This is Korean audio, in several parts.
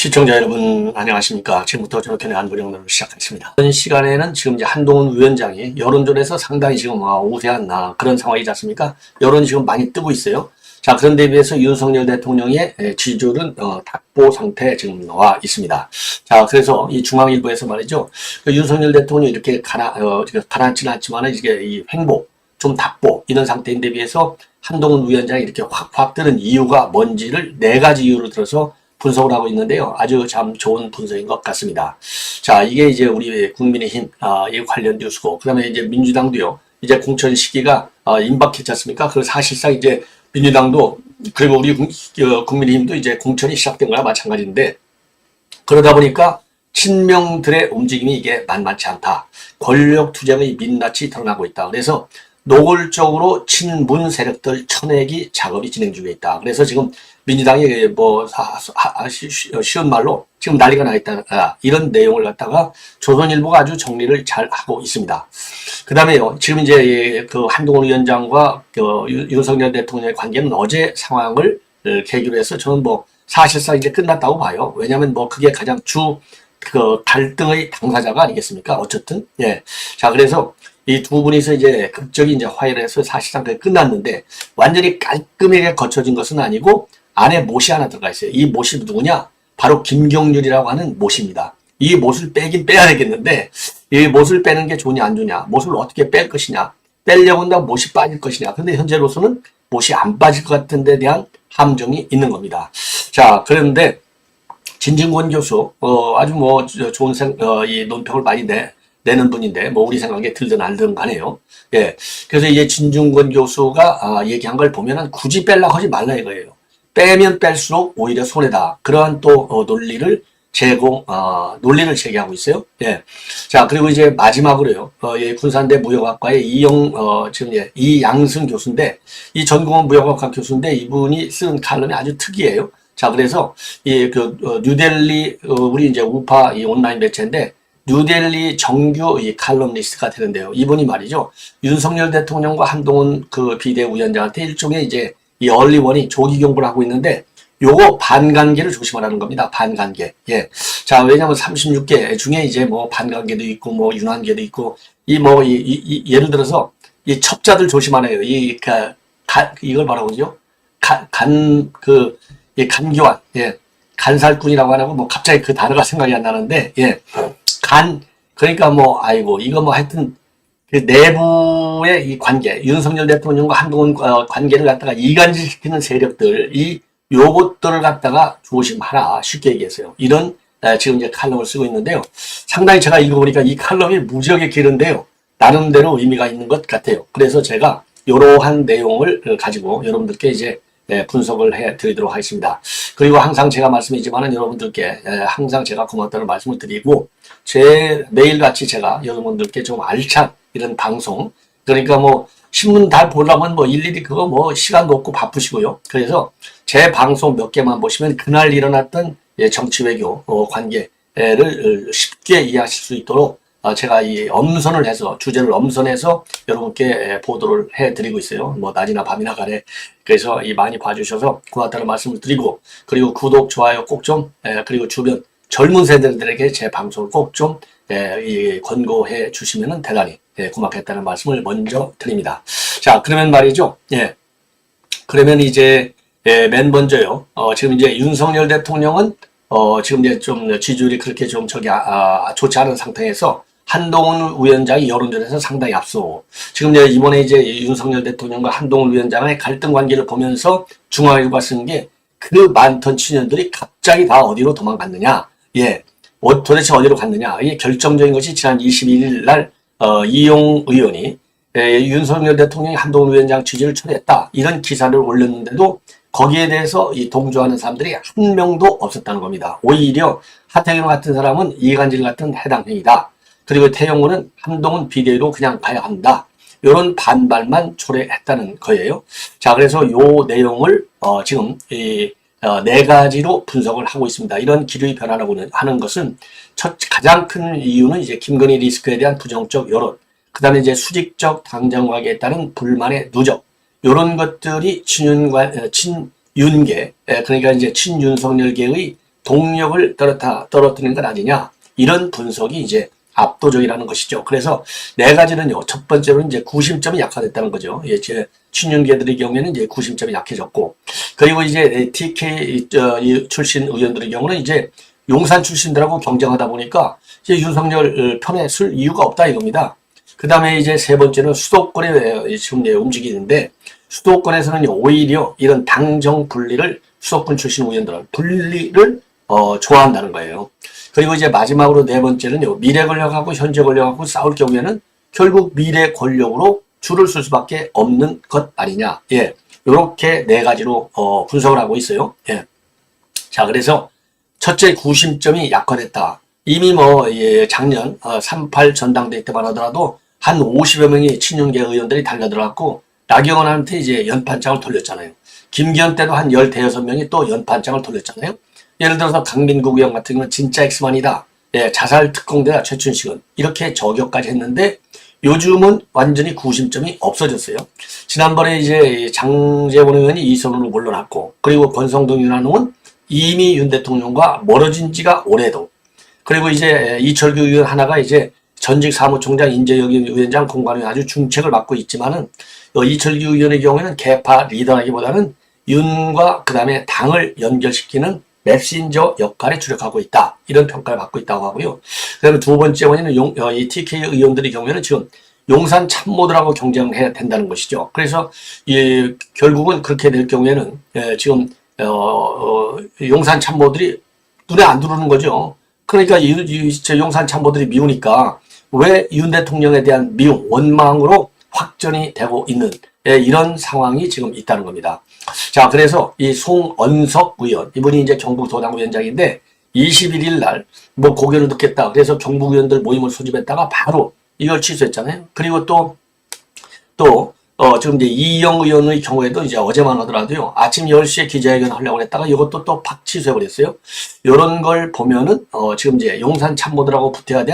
시청자 여러분 안녕하십니까. 지금부터 저렇게 안보령론을 시작하겠습니다. 이번 시간에는 지금 이제 한동훈 위원장이 여론전에서 상당히 지금 우세한 그런 상황이지 않습니까? 여론이 지금 많이 뜨고 있어요. 자, 그런데 비해서 윤석열 대통령의 지지율은 답보 상태에 지금 나와 있습니다. 자, 그래서 이 중앙일보에서 말이죠. 그 윤석열 대통령이 이렇게 가라앉지는 않지만 이게 이 횡보, 좀 답보 이런 상태인데 비해서 한동훈 위원장이 이렇게 확 뜨는 이유가 뭔지를 4가지 이유를 들어서 분석을 하고 있는데요. 아주 참 좋은 분석인 것 같습니다. 자, 이게 이제 우리 국민의힘, 이 관련 뉴스고, 그 다음에 이제 민주당도요, 이제 공천 시기가, 임박했지 않습니까? 그 사실상 이제 민주당도, 그리고 우리 국민의힘도 이제 공천이 시작된 거나 마찬가지인데, 그러다 보니까 친명들의 움직임이 이게 만만치 않다. 권력 투쟁의 민낯이 드러나고 있다. 그래서 노골적으로 친문 세력들 쳐내기 작업이 진행 중에 있다. 그래서 지금 민주당이 쉬운 말로 지금 난리가 나 있다. 이런 내용을 갖다가 조선일보가 아주 정리를 잘 하고 있습니다. 그 다음에요. 지금 이제 그 한동훈 위원장과 윤석열 대통령의 관계는 어제 상황을 계기로 해서 저는 사실상 이제 끝났다고 봐요. 왜냐하면 그게 가장 갈등의 당사자가 아니겠습니까? 어쨌든. 예. 자, 그래서 이 두 분이서 이제 극적인 이제 화해를 해서 사실상 그게 끝났는데 완전히 깔끔하게 거쳐진 것은 아니고 안에 못이 하나 들어가 있어요. 이 못이 누구냐? 바로 김경률이라고 하는 못입니다. 이 못을 빼긴 빼야 되겠는데 이 못을 빼는 게 좋으냐 안 좋냐? 못을 어떻게 뺄 것이냐? 빼려고 한다고 못이 빠질 것이냐? 근데 현재로서는 못이 안 빠질 것 같은 데 대한 함정이 있는 겁니다. 자, 그런데 진중권 교수 아주 좋은 이 논평을 많이 내는 분인데 우리 생각에 들든 안 들든 간에요. 예. 그래서 이제 진중권 교수가 얘기한 걸 보면은 굳이 빼려고 하지 말라 이거예요. 빼면 뺄수록 오히려 손해다. 그러한 또 논리를 논리를 제기하고 있어요. 예. 자, 그리고 이제 마지막으로요. 군산대 무역학과의 이양승 교수인데 이 전공은 무역학과 교수인데 이분이 쓴 칼럼이 아주 특이해요. 자, 그래서 뉴델리 우리 이제 우파 이 온라인 매체인데 뉴델리 정규 이 칼럼니스트가 되는데요. 이분이 말이죠. 윤석열 대통령과 한동훈 비대위원장한테 일종의 이제 이 얼리원이 조기 경고를 하고 있는데 요거 반관계를 조심하라는 겁니다. 반관계. 예. 자, 왜냐면 36개 중에 이제 반관계도 있고 윤환계도 있고 예를 들어서 이 첩자들 조심하네요. 이걸 뭐라고 그러죠? 이 간교환. 예. 간살꾼이라고 하고 갑자기 그 단어가 생각이 안 나는데 예. 그러니까 이거 하여튼 그 내부의 이 관계, 윤석열 대통령과 한동훈 관계를 갖다가 이간질시키는 세력들, 요것들을 갖다가 조심하라. 쉽게 얘기했어요. 이런 지금 이제 칼럼을 쓰고 있는데요. 상당히 제가 읽어보니까 이 칼럼이 무지하게 길은데요. 나름대로 의미가 있는 것 같아요. 그래서 제가 이러한 내용을 가지고 여러분들께 이제 분석을 해 드리도록 하겠습니다. 그리고 항상 제가 말씀이지만은 여러분들께 항상 제가 고맙다는 말씀을 드리고 매일같이 제가 여러분들께 좀 알찬 이런 방송, 그러니까 신문 다 보려면 일일이 그거 시간도 없고 바쁘시고요. 그래서 제 방송 몇 개만 보시면 그날 일어났던 정치 외교 관계를 쉽게 이해하실 수 있도록 제가 이 엄선을 해서 주제를 엄선해서 여러분께 보도를 해드리고 있어요. 낮이나 밤이나 간에. 그래서 많이 봐주셔서 고맙다는 말씀을 드리고, 그리고 구독, 좋아요 꼭 좀, 그리고 주변 젊은 세대들에게 제 방송을 꼭 좀 권고해 주시면은 대단히 고맙겠다는 말씀을 먼저 드립니다. 자, 그러면 말이죠. 예. 그러면 이제 맨 먼저요. 지금 이제 윤석열 대통령은 지금 이제 좀 지지율이 그렇게 좀 좋지 않은 상태에서 한동훈 위원장이 여론전에서 상당히 앞서. 지금 이번에 이제 윤석열 대통령과 한동훈 위원장의 갈등 관계를 보면서 중앙일보가 쓴 게 그 많던 친년들이 갑자기 다 어디로 도망갔느냐. 예. 도대체 어디로 갔느냐. 이게 결정적인 것이 지난 21일 날 이용 의원이 윤석열 대통령이 한동훈 위원장 지지를 철회했다. 이런 기사를 올렸는데도 거기에 대해서 동조하는 사람들이 한 명도 없었다는 겁니다. 오히려 하태경 같은 사람은 이간질 같은 해당 행위다. 그리고 태영호는 한동훈 비대위로 그냥 가야 한다. 이런 반발만 초래했다는 거예요. 자, 그래서 요 내용을 지금 4가지로 분석을 하고 있습니다. 이런 기류의 변화라고 하는 것은 가장 큰 이유는 이제 김건희 리스크에 대한 부정적 여론, 그 다음에 이제 수직적 당정관계에 따른 불만의 누적, 이런 것들이 친윤계, 그러니까 이제 친윤석열계의 동력을 떨어뜨리는 것 아니냐. 이런 분석이 이제 압도적이라는 것이죠. 그래서 네 가지는요. 첫 번째로는 이제 구심점이 약화됐다는 거죠. 예, 제 친윤계들의 경우에는 이제 구심점이 약해졌고, 그리고 이제 TK 출신 의원들의 경우는 이제 용산 출신들하고 경쟁하다 보니까 이제 윤석열 편에 쓸 이유가 없다 이겁니다. 그 다음에 이제 세 번째는 수도권에 지금 움직이는데, 수도권에서는 오히려 이런 당정 분리를 수도권 출신 의원들은 분리를 좋아한다는 거예요. 그리고 이제 마지막으로 네 번째는요. 미래 권력하고 현재 권력하고 싸울 경우에는 결국 미래 권력으로 줄을 쓸 수밖에 없는 것 아니냐. 예. 이렇게 네 가지로 분석을 하고 있어요. 예. 자, 그래서 첫째 구심점이 약화됐다. 이미 예, 작년 3.8 전당대회 때만 하더라도 한 50여 명의 친윤계 의원들이 달려들어갔고 나경원한테 이제 연판장을 돌렸잖아요. 김기현 때도 한 15명이 또 연판장을 돌렸잖아요. 예를 들어서 강민국 의원 같은 경우는 진짜 엑스만이다. 예, 자살 특공대다 최춘식은. 이렇게 저격까지 했는데 요즘은 완전히 구심점이 없어졌어요. 지난번에 이제 장제원 의원이 이선으로 물러났고, 그리고 권성동 윤한홍은 이미 윤 대통령과 멀어진 지가 오래도, 그리고 이제 이철규 의원 하나가 이제 전직 사무총장 인재영입 위원장 공관위 아주 중책을 맡고 있지만은 이철규 의원의 경우에는 개파 리더라기보다는 윤과 그 다음에 당을 연결시키는 메신저 역할에 주력하고 있다. 이런 평가를 받고 있다고 하고요. 그 다음에 두 번째 원인은 이 TK 의원들의 경우에는 지금 용산 참모들하고 경쟁해야 된다는 것이죠. 그래서 결국은 그렇게 될 경우에는 지금 용산 참모들이 눈에 안 들어오는 거죠. 그러니까 용산 참모들이 미우니까 왜 윤 대통령에 대한 미움, 원망으로 확전이 되고 있는 이런 상황이 지금 있다는 겁니다. 자, 그래서 이 송언석 의원, 이분이 이제 경북도당위원장인데 21일 날 뭐 고개를 듣겠다. 그래서 경북의원들 모임을 소집했다가 바로 이걸 취소했잖아요. 그리고 지금 이제 이영 의원의 경우에도 이제 어제만 하더라도요. 아침 10시에 기자회견 하려고 했다가 이것도 또 팍 취소해버렸어요. 이런 걸 보면은, 지금 이제 용산 참모들하고 버텨야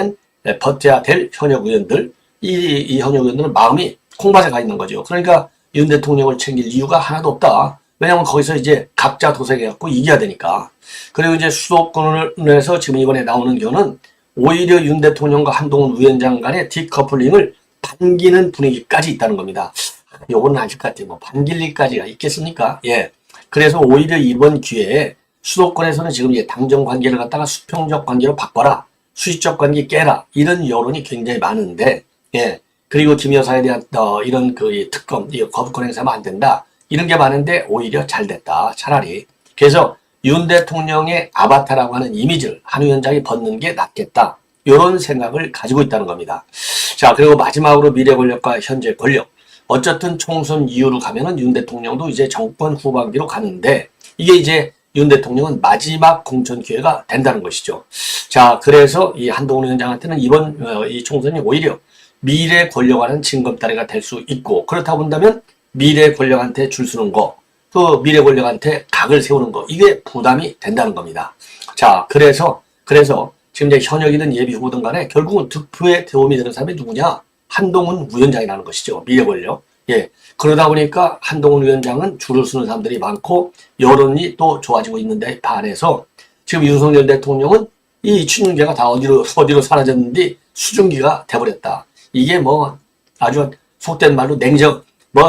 될 현역 의원들, 이 현역 의원들은 마음이 콩밭에 가 있는 거죠. 그러니까 윤 대통령을 챙길 이유가 하나도 없다. 왜냐하면 거기서 이제 각자 도색해갖고 이겨야 되니까. 그리고 이제 수도권에서 지금 이번에 나오는 경우는 오히려 윤 대통령과 한동훈 위원장 간의 디커플링을 반기는 분위기까지 있다는 겁니다. 요거는 아실 것 같아요. 뭐 반길 리까지가 있겠습니까? 예. 그래서 오히려 이번 기회에 수도권에서는 지금 이제 당정 관계를 갖다가 수평적 관계로 바꿔라. 수시적 관계 깨라. 이런 여론이 굉장히 많은데, 예. 그리고 김 여사에 대한 이런 그 특검, 거부권 행사하면 안 된다. 이런 게 많은데 오히려 잘 됐다. 차라리. 그래서 윤 대통령의 아바타라고 하는 이미지를 한 위원장이 벗는 게 낫겠다. 이런 생각을 가지고 있다는 겁니다. 자, 그리고 마지막으로 미래 권력과 현재 권력. 어쨌든 총선 이후로 가면은 윤 대통령도 이제 정권 후반기로 가는데 이게 이제 윤 대통령은 마지막 공천 기회가 된다는 것이죠. 자, 그래서 이 한동훈 위원장한테는 이번 이 총선이 오히려 미래 권력과는 징검다리가 될 수 있고, 그렇다 본다면 미래 권력한테 줄 서는 거, 그 미래 권력한테 각을 세우는 거, 이게 부담이 된다는 겁니다. 자, 그래서 지금 이제 현역이든 예비 후보든 간에 결국은 득표에 도움이 되는 사람이 누구냐? 한동훈 위원장이라는 것이죠. 미래 권력. 예. 그러다 보니까 한동훈 위원장은 줄을 서는 사람들이 많고 여론이 또 좋아지고 있는데 반해서 지금 윤석열 대통령은 이 친윤계가 다 어디로 사라졌는지 수증기가 돼버렸다. 이게 뭐 아주 속된 말로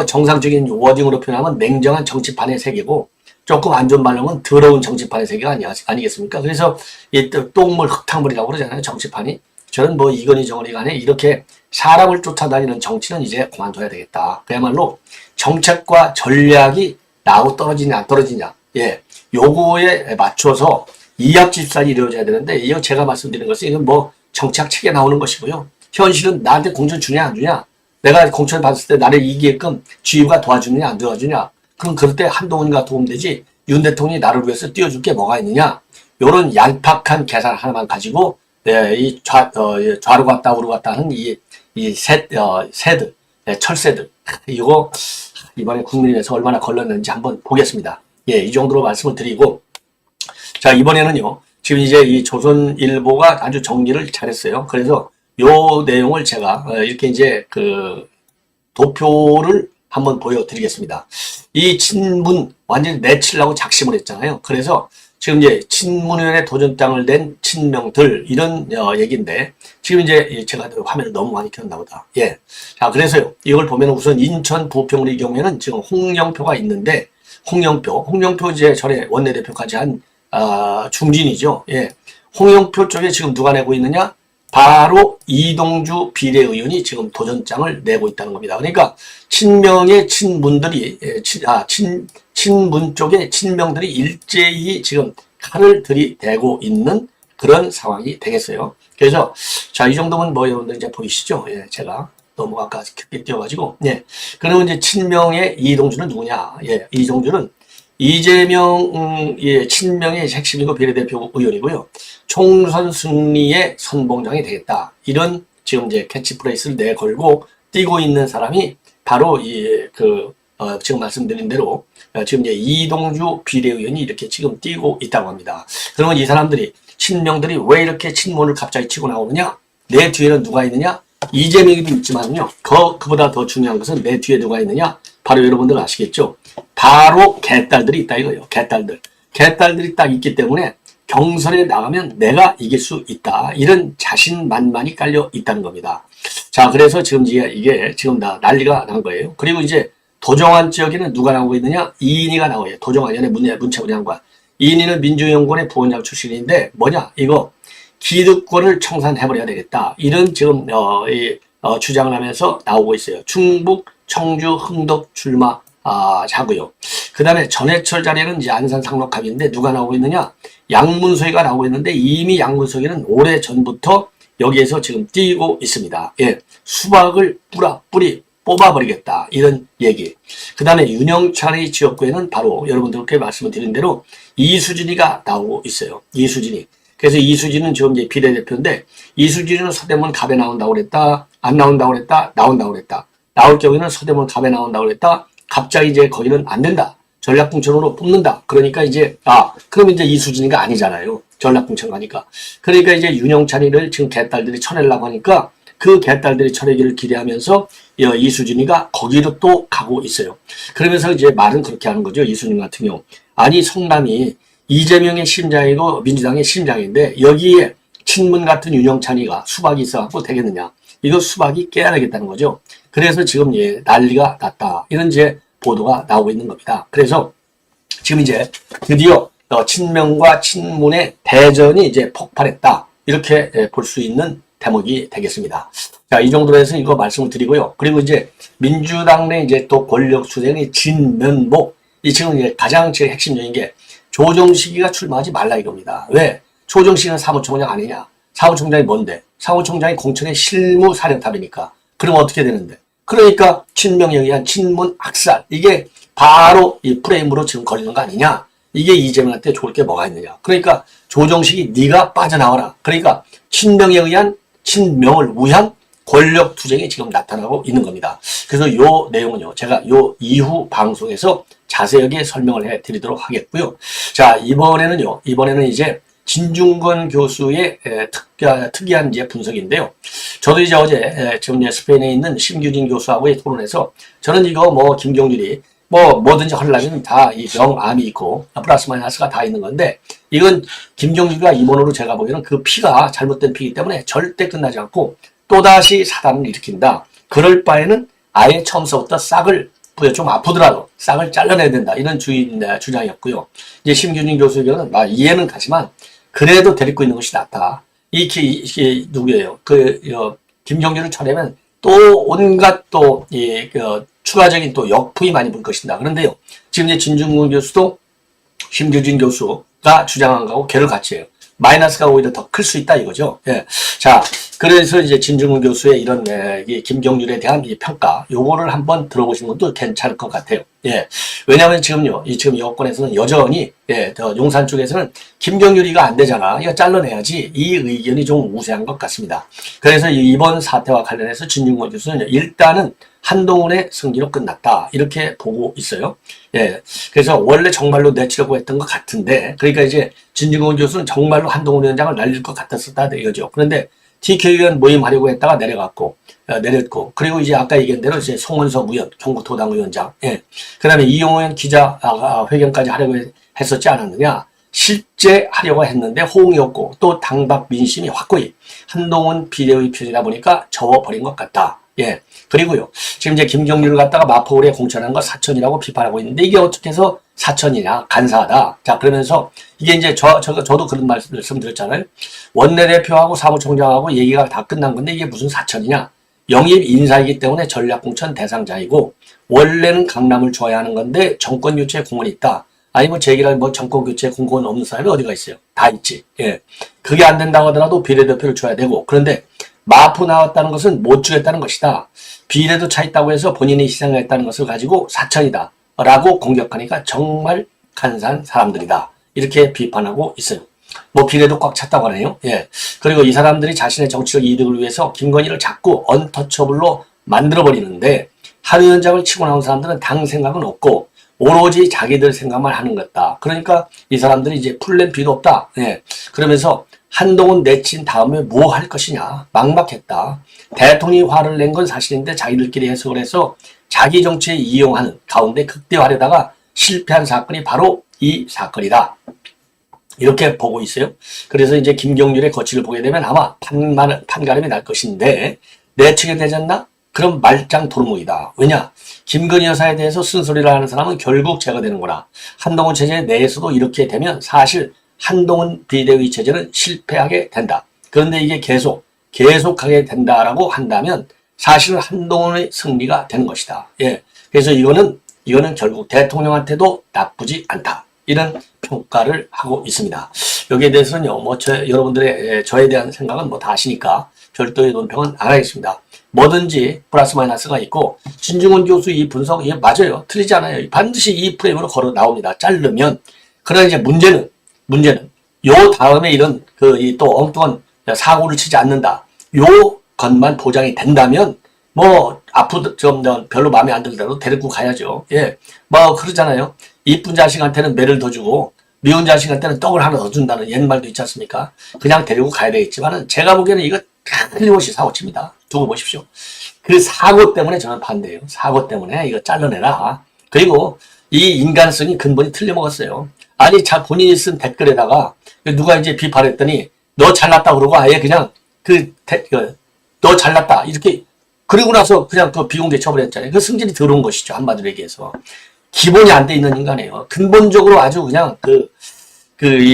정상적인 워딩으로 표현하면 냉정한 정치판의 세계고 조금 안 좋은 말로 하면 더러운 정치판의 세계가 아니겠습니까? 그래서 이 똥물 흙탕물이라고 그러잖아요. 정치판이. 저는 뭐 이건희 정언이 간에 이렇게 사람을 쫓아다니는 정치는 이제 그만둬야 되겠다. 그야말로 정책과 전략이 나하고 떨어지냐 안 떨어지냐. 예. 요거에 맞춰서 이합집산이 이루어져야 되는데 이거 제가 말씀드리는 것은 이건 뭐 정치학 책에 나오는 것이고요. 현실은 나한테 공천 주냐 안 주냐. 내가 공천을 받았을 때 나를 이기게끔 지휘가 도와주느냐 안 도와주냐. 그럼 그럴 때 한동훈이가 도움되지 윤 대통령이 나를 위해서 띄워줄 게 뭐가 있느냐. 요런 얄팍한 계산 하나만 가지고 이 좌로 갔다 우로 갔다 하는 새들, 철새들. 이거 이번에 국민의힘에서 얼마나 걸렸는지 한번 보겠습니다. 예, 이 정도로 말씀을 드리고. 자, 이번에는요. 지금 이제 이 조선일보가 아주 정리를 잘했어요. 그래서 요 내용을 제가 이렇게 이제 그 도표를 한번 보여드리겠습니다. 이 친문 완전히 내치려고 작심을 했잖아요. 그래서 지금 이제 친문위원회 도전장을 낸 친명들 이런 얘기인데 지금 이제 제가 화면을 너무 많이 켰나 보다. 예. 자, 그래서요. 이걸 보면 우선 인천 부평리 경우에는 지금 홍영표가 있는데 홍영표 이제 전에 원내대표까지 한 중진이죠. 예. 홍영표 쪽에 지금 누가 내고 있느냐? 바로 이동주 비례의원이 지금 도전장을 내고 있다는 겁니다. 그러니까 친명의 친문들이 친문 쪽의 친명들이 일제히 지금 칼을 들이대고 있는 그런 상황이 되겠어요. 그래서 자, 이 정도면 뭐 여러분들 이제 보이시죠? 예, 제가 너무 아까 깊게 뛰어가지고 예. 그러면 이제 친명의 이동주는 누구냐? 예, 이동주는 이재명 친명의 핵심이고 비례대표 의원이고요. 총선 승리의 선봉장이 되겠다. 이런 지금 이제 캐치프레이스를 내걸고 뛰고 있는 사람이 바로 지금 말씀드린 대로 지금 이제 이동주 비례의원이 이렇게 지금 뛰고 있다고 합니다. 그러면 이 사람들이 친명들이 왜 이렇게 친문을 갑자기 치고 나오느냐? 내 뒤에는 누가 있느냐? 이재명이도 있지만요. 그보다 더 중요한 것은 내 뒤에 누가 있느냐? 바로 여러분들 아시겠죠? 바로 개딸들이 있다 이거예요. 개딸들이 딱 있기 때문에 경선에 나가면 내가 이길 수 있다. 이런 자신만만이 깔려 있다는 겁니다. 자, 그래서 지금 이게 지금 난리가 난 거예요. 그리고 이제 도정안 지역에는 누가 나오고 있느냐? 이인희가 나와요. 도정안 전에 문체부 장관. 이인희는 민주연구원의 부원장 출신인데 뭐냐? 이거 기득권을 청산해버려야 되겠다. 이런 지금 주장을 하면서 나오고 있어요. 충북, 청주, 흥덕 출마 자고요. 그 다음에 전해철 자리에는 이제 안산 상록갑인데 누가 나오고 있느냐? 양문석이가 나오고 있는데 이미 양문석이는 오래 전부터 여기에서 지금 뛰고 있습니다. 예, 수박을 뿌리 뽑아버리겠다. 이런 얘기. 그 다음에 윤영찬의 지역구에는 바로 여러분들께 말씀을 드린 대로 이수진이가 나오고 있어요. 이수진이. 그래서 이수진은 지금 이제 비례대표인데 이수진은 서대문 갑에 나온다고 그랬다. 안 나온다고 그랬다. 나온다고 그랬다. 나올 경우에는 서대문 갑에 나온다고 그랬다. 갑자기 이제 거기는 안 된다. 전략공천으로 뽑는다. 그러니까 이제 그럼 이제 이수진이가 아니잖아요. 전략공천 가니까. 그러니까 이제 윤영찬이를 지금 개딸들이 쳐내려고 하니까 그 개딸들이 쳐내기를 기대하면서 이수진이가 거기로 또 가고 있어요. 그러면서 이제 말은 그렇게 하는 거죠. 이수진 같은 경우. 아니 성남이 이재명의 심장이고 민주당의 심장인데 여기에 친문 같은 윤영찬이가 수박이 있어갖고 되겠느냐. 이거 수박이 깨야 되겠다는 거죠. 그래서 지금 난리가 났다. 이런 이제 보도가 나오고 있는 겁니다. 그래서 지금 이제 드디어 친명과 친문의 대전이 이제 폭발했다. 이렇게 볼 수 있는 대목이 되겠습니다. 자, 이 정도로 해서 이거 말씀을 드리고요. 그리고 이제 민주당 내 이제 또 권력 수쟁의 진면목. 이 지금 이제 가장 제 핵심적인 게 조정식이가 출마하지 말라 이겁니다. 왜? 조정식은 사무총장 아니냐? 사무총장이 뭔데? 사무총장이 공천의 실무사령탑이니까. 그럼 어떻게 되는데? 그러니까 친명에 의한 친문 악살. 이게 바로 이 프레임으로 지금 걸리는 거 아니냐? 이게 이재명한테 좋을 게 뭐가 있느냐? 그러니까 조정식이 네가 빠져나와라. 그러니까 친명에 의한 친명을 위한 권력 투쟁이 지금 나타나고 있는 겁니다. 그래서 요 내용은요, 제가 요 이후 방송에서 자세하게 설명을 해 드리도록 하겠고요. 자, 이번에는 이제 진중권 교수의 특이한 이제 분석인데요. 저도 이제 어제 지금 스페인에 있는 심규진 교수하고의 토론에서 저는 이거 뭐 김경률이 뭐든지 하려면 다 이 명암이 있고 플러스 마이너스가 다 있는 건데 이건 김경률과 임원으로 제가 보기에는 그 피가 잘못된 피이기 때문에 절대 끝나지 않고 또다시 사단을 일으킨다. 그럴 바에는 아예 처음서부터 싹을 좀 아프더라도 싹을 잘라내야 된다. 이런 주장이었고요. 이제 심규진 교수의 경우는 이해는 가지만 그래도 데리고 있는 것이 낫다. 이게 누구예요? 김경률을 쳐내면 또 온갖 추가적인 또 역풍이 많이 불 것이다. 그런데요. 지금 이제 진중권 교수도 심규진 교수가 주장한 거하고 걔를 같이 해요. 마이너스가 오히려 더 클 수 있다 이거죠. 예. 자, 그래서 이제 진중권 교수의 이런 김경률에 대한 이 평가, 요거를 한번 들어보시는 것도 괜찮을 것 같아요. 예. 왜냐하면 지금요, 지금 여권에서는 여전히 용산 쪽에서는 김경률이가 안 되잖아. 이거 잘라내야지. 이 의견이 좀 우세한 것 같습니다. 그래서 이번 사태와 관련해서 진중권 교수는 일단은 한동훈의 승리로 끝났다. 이렇게 보고 있어요. 예. 그래서 원래 정말로 내치려고 했던 것 같은데, 그러니까 이제 진중권 교수는 정말로 한동훈 위원장을 날릴 것 같았었다. 이거죠. 그런데 TK 의원 모임하려고 했다가 내렸고, 그리고 이제 아까 얘기한 대로 이제 송원석 의원, 경북도당 위원장, 예. 그 다음에 이용호 의원 기자 회견까지 하려고 했었지 않았느냐. 실제하려고 했는데 호응이 없고 또 당박 민심이 확고히 한동훈 비대위 표지다 보니까 접어버린 것 같다. 예. 그리고요. 지금 이제 김경률을 갖다가 마포구에 공천한 거 사천이라고 비판하고 있는데 이게 어떻게 해서 사천이냐. 간사하다. 자, 그러면서 이게 이제 저도 그런 말씀 드렸잖아요. 원내대표하고 사무총장하고 얘기가 다 끝난 건데 이게 무슨 사천이냐. 영입 인사이기 때문에 전략공천 대상자이고 원래는 강남을 줘야 하는 건데 정권 교체에 공헌이 있다. 아니 뭐 제기랄 뭐 정권 교체에 공헌 없는 사람이 어디가 있어요? 다 있지. 예. 그게 안 된다고 하더라도 비례대표를 줘야 되고 그런데 마포 나왔다는 것은 못 주겠다는 것이다. 비례도 차 있다고 해서 본인이 희생했다는 것을 가지고 사천이다. 라고 공격하니까 정말 간사한 사람들이다. 이렇게 비판하고 있어요. 뭐 비례도 꽉 찼다고 하네요. 예. 그리고 이 사람들이 자신의 정치적 이득을 위해서 김건희를 자꾸 언터처블로 만들어버리는데 한 위원장을 치고 나온 사람들은 당 생각은 없고 오로지 자기들 생각만 하는 것다. 그러니까 이 사람들이 이제 플랜 B도 없다. 예. 그러면서 한동훈 내친 다음에 뭐 할 것이냐. 막막했다. 대통령이 화를 낸 건 사실인데 자기들끼리 해석을 해서 자기 정치에 이용하는 가운데 극대화하려다가 실패한 사건이 바로 이 사건이다. 이렇게 보고 있어요. 그래서 이제 김경률의 거취를 보게 되면 아마 판가름이 날 것인데 내치게 되졌나? 그럼 말짱 도루묵이다. 왜냐? 김건희 여사에 대해서 쓴소리를 하는 사람은 결국 제거되는구나. 한동훈 체제 내에서도 이렇게 되면 사실 한동훈 비대위 체제는 실패하게 된다. 그런데 이게 계속하게 된다라고 한다면 사실은 한동훈의 승리가 되는 것이다. 예. 그래서 이거는 결국 대통령한테도 나쁘지 않다. 이런 평가를 하고 있습니다. 여기에 대해서는요, 뭐, 여러분들의 저에 대한 생각은 뭐 다 아시니까 별도의 논평은 안 하겠습니다. 뭐든지 플러스 마이너스가 있고, 진중훈 교수 이 분석, 예, 맞아요. 틀리지 않아요. 반드시 이 프레임으로 걸어 나옵니다. 자르면. 그러나 이제 문제는, 요 다음에 이런, 또 엉뚱한 사고를 치지 않는다. 요 것만 보장이 된다면, 뭐, 앞으로 좀 별로 마음에 안 들더라도 데리고 가야죠. 예. 뭐, 그러잖아요. 이쁜 자식한테는 매를 더 주고, 미운 자식한테는 떡을 하나 더 준다는 옛말도 있지 않습니까? 그냥 데리고 가야 되겠지만은, 제가 보기에는 이거 틀림없이 사고칩니다. 두고 보십시오. 그 사고 때문에 저는 반대예요. 사고 때문에 이거 잘라내라. 그리고 이 인간성이 근본이 틀려먹었어요. 아니, 본인이 쓴 댓글에다가 누가 이제 비판했더니, 너 잘났다 그러고 아예 그냥 너 잘났다. 이렇게 그리고 나서 그냥 그 비공개 처벌했잖아요. 그 승질이 더러운 것이죠. 한마디로 얘기해서. 기본이 안 돼 있는 인간이에요. 근본적으로 아주 그냥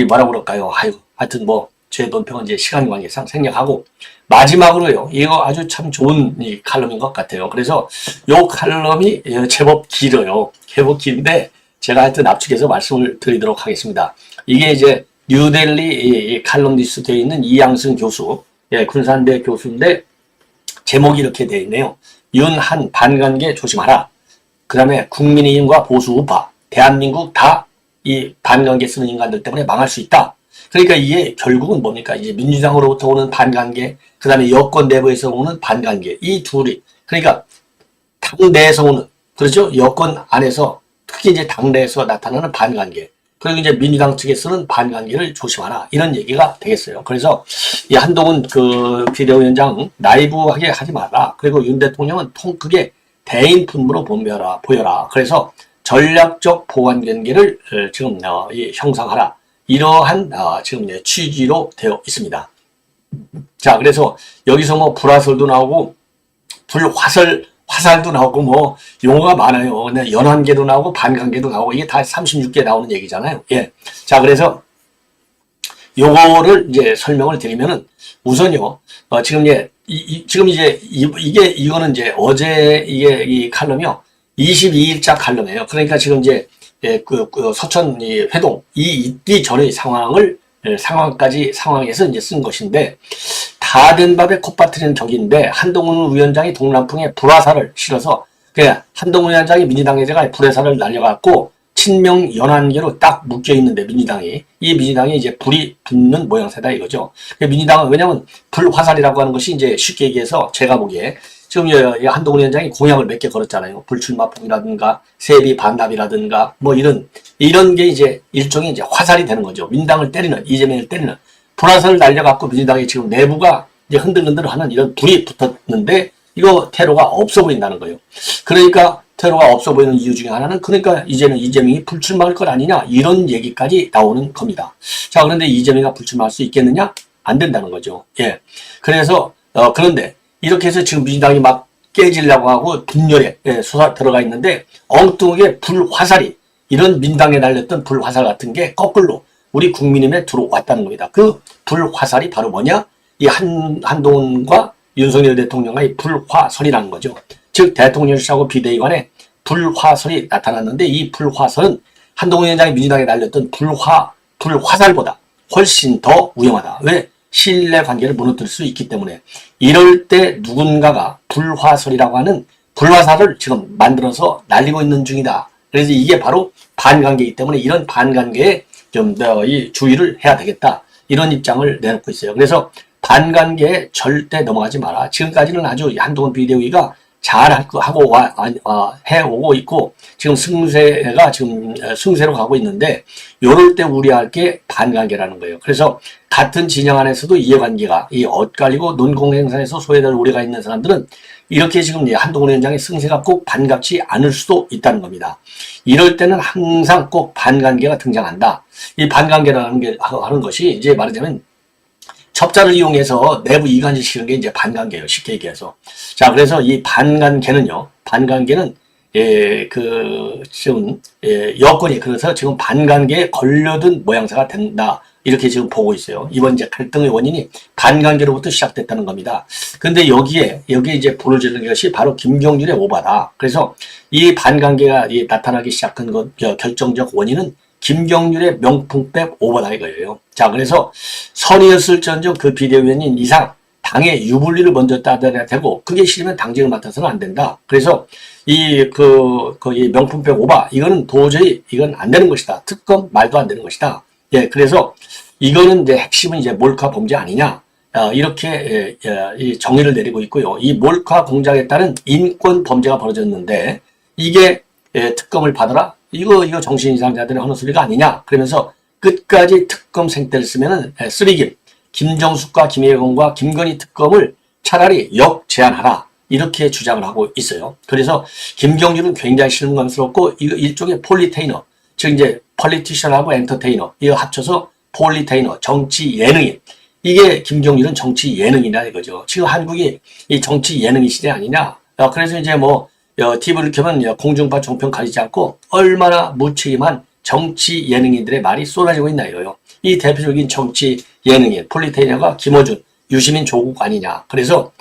뭐라고 그럴까요. 하여튼 뭐, 제 논평은 이제 시간 관계상 생략하고, 마지막으로요. 이거 아주 참 좋은 이 칼럼인 것 같아요. 그래서 요 칼럼이 제법 길어요. 제법 긴데, 제가 하여튼 압축해서 말씀을 드리도록 하겠습니다. 이게 이제 뉴델리 이 칼럼니스트 되어 있는 이양승 교수, 예, 군산대 교수인데, 제목이 이렇게 되어 있네요. 윤한 반관계 조심하라. 그 다음에 국민의힘과 보수 우파, 대한민국 다 이 반관계 쓰는 인간들 때문에 망할 수 있다. 그러니까 이게 결국은 뭡니까? 이제 민주당으로부터 오는 반관계, 그 다음에 여권 내부에서 오는 반관계, 이 둘이. 그러니까 당 내에서 오는, 그렇죠? 여권 안에서, 특히 이제 당 내에서 나타나는 반관계. 그리고 이제 민주당 측에서는 반관계를 조심하라. 이런 얘기가 되겠어요. 그래서 이 한동훈 비대위원장 나이브하게 하지 마라. 그리고 윤 대통령은 통 크게 대인 품으로 보여라. 그래서 전략적 보완 관계를 지금 형성하라. 이러한 지금 취지로 되어 있습니다. 자, 그래서 여기서 뭐 불화설도 나오고 화살도 나오고 뭐 용어가 많아요. 근데 연환계도 나오고 반관계도 나오고 이게 다 36개 나오는 얘기잖아요. 예. 자, 그래서 요거를 이제 설명을 드리면은 우선요. 지금 이거는 이제 어제 이게 이 칼럼이요. 22일자 칼럼이에요. 그러니까 지금 이제 서천 회동 있기 전의 상황에서 이제 쓴 것인데 다 된 밥에 콧바트리는 격인데 한동훈 위원장이 동남풍에 불화살을 실어서 그냥 한동훈 위원장이 민주당에다가 불화살을 날려갖고 친명 연환계로 딱 묶여 있는데 민주당이 이제 불이 붙는 모양새다 이거죠. 민주당은 왜냐면 불화살이라고 하는 것이 이제 쉽게 얘기해서 제가 보기에 지금 한동훈 위원장이 공약을 몇 개 걸었잖아요. 불출마 폭이라든가 세비 반납이라든가 뭐 이런 게 이제 일종의 이제 화살이 되는 거죠. 민주당을 때리는 이재명을 때리는 불화살을 날려갖고 민주당이 지금 내부가 이제 흔들흔들하는 이런 불이 붙었는데 이거 테러가 없어 보인다는 거예요. 그러니까 테러가 없어 보이는 이유 중에 하나는 그러니까 이제는 이재명이 불출마할 것 아니냐 이런 얘기까지 나오는 겁니다. 자, 그런데 이재명이가 불출마할 수 있겠느냐? 안 된다는 거죠. 예. 그래서 그런데 이렇게 해서 지금 민주당이 막 깨지려고 하고 분열에 솟아 들어가 있는데 엉뚱하게 불화살이 이런 민당에 날렸던 불화살 같은 게 거꾸로 우리 국민의힘에 들어왔다는 겁니다. 그 불화살이 바로 뭐냐? 이 한동훈과 윤석열 대통령의 불화설이라는 거죠. 즉 대통령실하고 비대위 간에 불화설이 나타났는데 이 불화설은 한동훈 위원장이 민주당에 날렸던 불화살보다 훨씬 더 위험하다. 왜? 신뢰관계를 무너뜨릴 수 있기 때문에. 이럴 때 누군가가 불화설이라고 하는 불화살을 지금 만들어서 날리고 있는 중이다. 그래서 이게 바로 반관계이기 때문에 이런 반관계에 좀 더 이 주의를 해야 되겠다. 이런 입장을 내놓고 있어요. 그래서 반관계에 절대 넘어가지 마라. 지금까지는 아주 한동훈 비대위가 잘 하고 해오고 있고 지금 승세로 가고 있는데 요럴 때 우려할 게 반관계라는 거예요. 그래서 같은 진영 안에서도 이해관계가 이 엇갈리고 논공행사에서 소외될 우려가 있는 사람들은 이렇게 지금 한동훈 위원장의 승세가 꼭 반갑지 않을 수도 있다는 겁니다. 이럴 때는 항상 꼭 반관계가 등장한다. 이 반관계라는 게 하는 것이 이제 말하자면 첩자를 이용해서 내부 이간질 시키는 게 이제 반관계예요. 쉽게 얘기해서. 자, 그래서 이 반관계는요. 반관계는 지금 여건이 그래서 지금 반관계에 걸려든 모양새가 된다. 이렇게 지금 보고 있어요. 이번 이제 갈등의 원인이 반관계로부터 시작됐다는 겁니다. 근데 여기에 이제 불을 지르는 것이 바로 김경률의 오바다. 그래서 이 반관계가 나타나기 시작한 결정적 원인은 김경률의 명품백 오버다 이거예요. 자, 그래서 선의였을지언정 그 비대위원인 이상 당의 유불리를 먼저 따져야 되고 그게 싫으면 당직을 맡아서는 안 된다. 그래서 이 명품백 오바 이거는 도저히 이건 안 되는 것이다. 특검 말도 안 되는 것이다. 예, 그래서 이거는 이제 핵심은 이제 몰카 범죄 아니냐. 이렇게 이 정의를 내리고 있고요. 이 몰카 공작에 따른 인권 범죄가 벌어졌는데 이게 특검을 받아라. 이거 정신 이상자들의 하는 소리가 아니냐. 그러면서 끝까지 특검 생태를 쓰면은 쓰리김 김정숙과 김혜경과 김건희 특검을 차라리 역제한하라. 이렇게 주장을 하고 있어요. 그래서 김경률은 굉장히 실망스럽고 이거 일종의 폴리테이너, 즉 이제 폴리티션하고 엔터테이너 이거 합쳐서 폴리테이너, 정치 예능인. 이게 김경률은 정치 예능이냐 이거죠. 지금 한국이 이 정치 예능의 시대 아니냐. 그래서 이제 TV를 켜면 공중파 종편 가리지 않고 얼마나 무책임한 정치 예능인들의 말이 쏟아지고 있나 이거요. 이 대표적인 정치 예능인 폴리테이너가 김어준, 유시민, 조국 아니냐. 그래서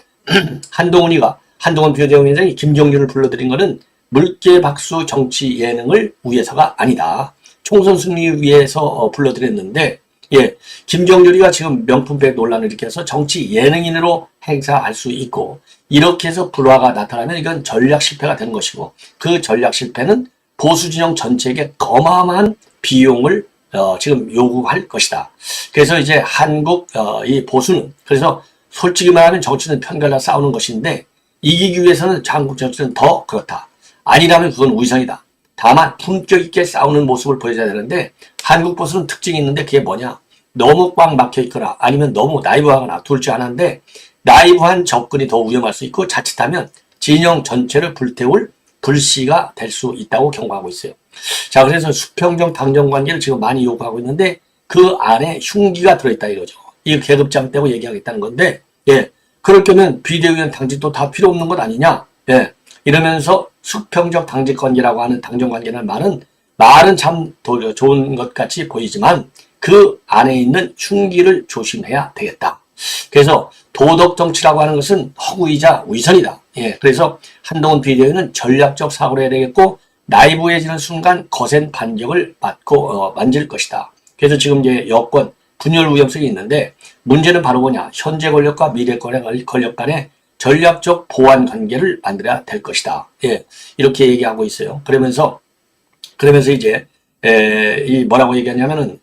한동훈 비대위원장이 김경률을 불러들인 것은 물개박수 정치 예능을 위해서가 아니다. 총선 승리 위해서 불러들였는데 김경률이가 지금 명품백 논란을 일으켜서 정치 예능인으로 행사할 수 있고 이렇게 해서 불화가 나타나면 이건 전략 실패가 되는 것이고 그 전략 실패는 보수 진영 전체에게 어마어마한 비용을 지금 요구할 것이다. 그래서 이제 한국 이 보수는 그래서 솔직히 말하면 정치는 편견과 싸우는 것인데 이기기 위해서는 한국 정치는 더 그렇다. 아니라면 그건 위선이다. 다만 품격 있게 싸우는 모습을 보여줘야 되는데 한국 보수는 특징이 있는데 그게 뭐냐? 너무 꽉 막혀 있거나 아니면 너무 나이브하거나 둘 중 하나인데 나이브한 접근이 더 위험할 수 있고 자칫하면 진영 전체를 불태울 불씨가 될 수 있다고 경고하고 있어요. 자, 그래서 수평적 당정 관계를 지금 많이 요구하고 있는데 그 안에 흉기가 들어있다 이거죠. 이 계급장 떼고 얘기하겠다는 건데 그럴 거면 비대위원 당직도 다 필요 없는 것 아니냐. 이러면서 수평적 당직 관계라고 하는 당정 관계라는 말은 참 좋은 것 같이 보이지만 그 안에 있는 흉기를 조심해야 되겠다. 그래서 도덕 정치라고 하는 것은 허구이자 위선이다. 그래서 한동훈 비대위는 전략적 사고를 해야 되겠고 나이브해지는 순간 거센 반격을 만질 것이다. 그래서 지금 이제 여권 분열 위험성이 있는데 문제는 바로 뭐냐? 현재 권력과 미래 권력 간의 전략적 보완 관계를 만들어야 될 것이다. 이렇게 얘기하고 있어요. 그러면서 이제 이 뭐라고 얘기하냐면은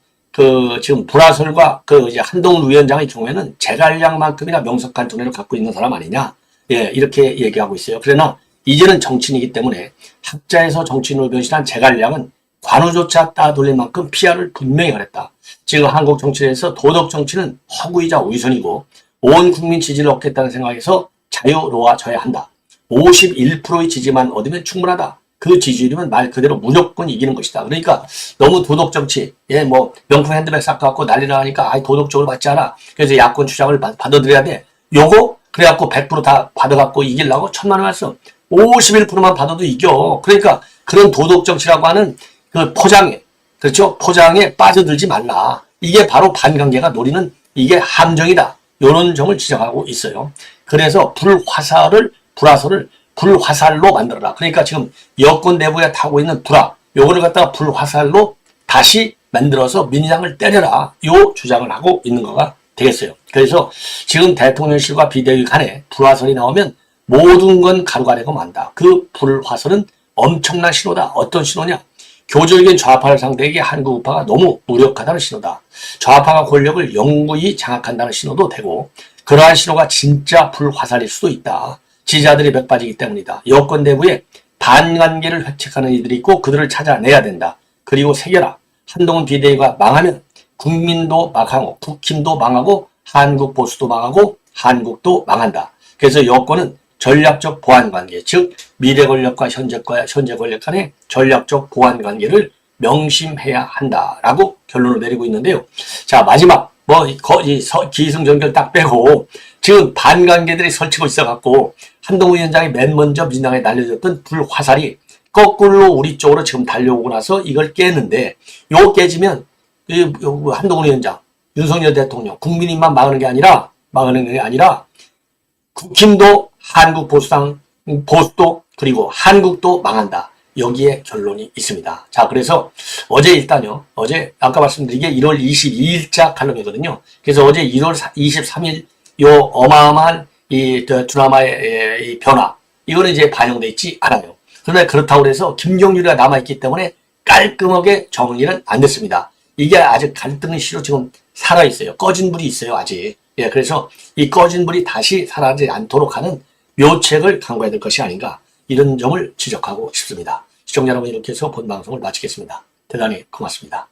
지금 불화설과 이제 한동훈 위원장의 경우에는 제갈량만큼이나 명석한 두뇌를 갖고 있는 사람 아니냐. 이렇게 얘기하고 있어요. 그러나 이제는 정치인이기 때문에 학자에서 정치인으로 변신한 제갈량은 관우조차 따돌릴 만큼 PR을 분명히 가렸다. 지금 한국 정치에서 도덕 정치는 허구이자 위선이고 온 국민 지지를 얻겠다는 생각에서 자유로워져야 한다. 51%의 지지만 얻으면 충분하다. 그 지지율이면 말 그대로 무조건 이기는 것이다. 그러니까 너무 도덕 정치, 예, 뭐 명품 핸드백 싹갖고 난리 나니까 아이 도덕적으로 맞지 않아. 그래서 야권 주장을 받아들여야 돼. 요거 그래갖고 100%다 받아갖고 이기려고 1,000만 원 말씀 51%만 받아도 이겨. 그러니까 그런 도덕 정치라고 하는 그 포장에, 그렇죠? 포장에 빠져들지 말라. 이게 바로 반관계가 노리는 이게 함정이다. 이런 점을 지적하고 있어요. 그래서 불화살을 불화살로 만들어라. 그러니까 지금 여권 내부에 타고 있는 불화, 요거를 갖다가 불화살로 다시 만들어서 민주당을 때려라. 요 주장을 하고 있는 거가 되겠어요. 그래서 지금 대통령실과 비대위 간에 불화설이 나오면 모든 건 가루가 되고 만다. 그 불화설은 엄청난 신호다. 어떤 신호냐? 교조적인 좌파를 상대에게 한국 우파가 너무 무력하다는 신호다. 좌파가 권력을 영구히 장악한다는 신호도 되고 그러한 신호가 진짜 불화살일 수도 있다. 지지자들이 몇 빠지기 때문이다. 여권 내부에 반관계를 획책하는 이들이 있고 그들을 찾아내야 된다. 그리고 새겨라. 한동훈 비대위가 망하면 국민도 망하고 국힘도 망하고 한국 보수도 망하고 한국도 망한다. 그래서 여권은 전략적 보완관계, 즉 미래 권력과 현재 권력 간의 전략적 보완관계를 명심해야 한다라고 결론을 내리고 있는데요. 자, 마지막 기승전결 딱 빼고 지금 반관계들이 설치고 있어갖고 한동훈 위원장이 맨 먼저 민주당에 날려줬던 불화살이 거꾸로 우리 쪽으로 지금 달려오고 나서 이걸 깨는데 요거 깨지면 한동훈 위원장, 윤석열 대통령, 국민님만 막는 게 아니라 국힘도 한국 보수도 그리고 한국도 망한다. 여기에 결론이 있습니다. 자, 그래서 어제 일단요. 어제 아까 말씀드린 게 1월 22일자 칼럼이거든요. 그래서 어제 1월 23일 요 어마어마한 이 드라마의 이 변화 이거는 이제 반영돼 있지 않아요. 그런데 그렇다고 해서 김경률이가 남아있기 때문에 깔끔하게 정리는 안 됐습니다. 이게 아직 갈등의 시로 지금 살아있어요. 꺼진 불이 있어요, 아직. 예, 그래서 이 꺼진 불이 다시 사라지지 않도록 하는 묘책을 강구해야 될 것이 아닌가. 이런 점을 지적하고 싶습니다. 시청자 여러분, 이렇게 해서 본 방송을 마치겠습니다. 대단히 고맙습니다.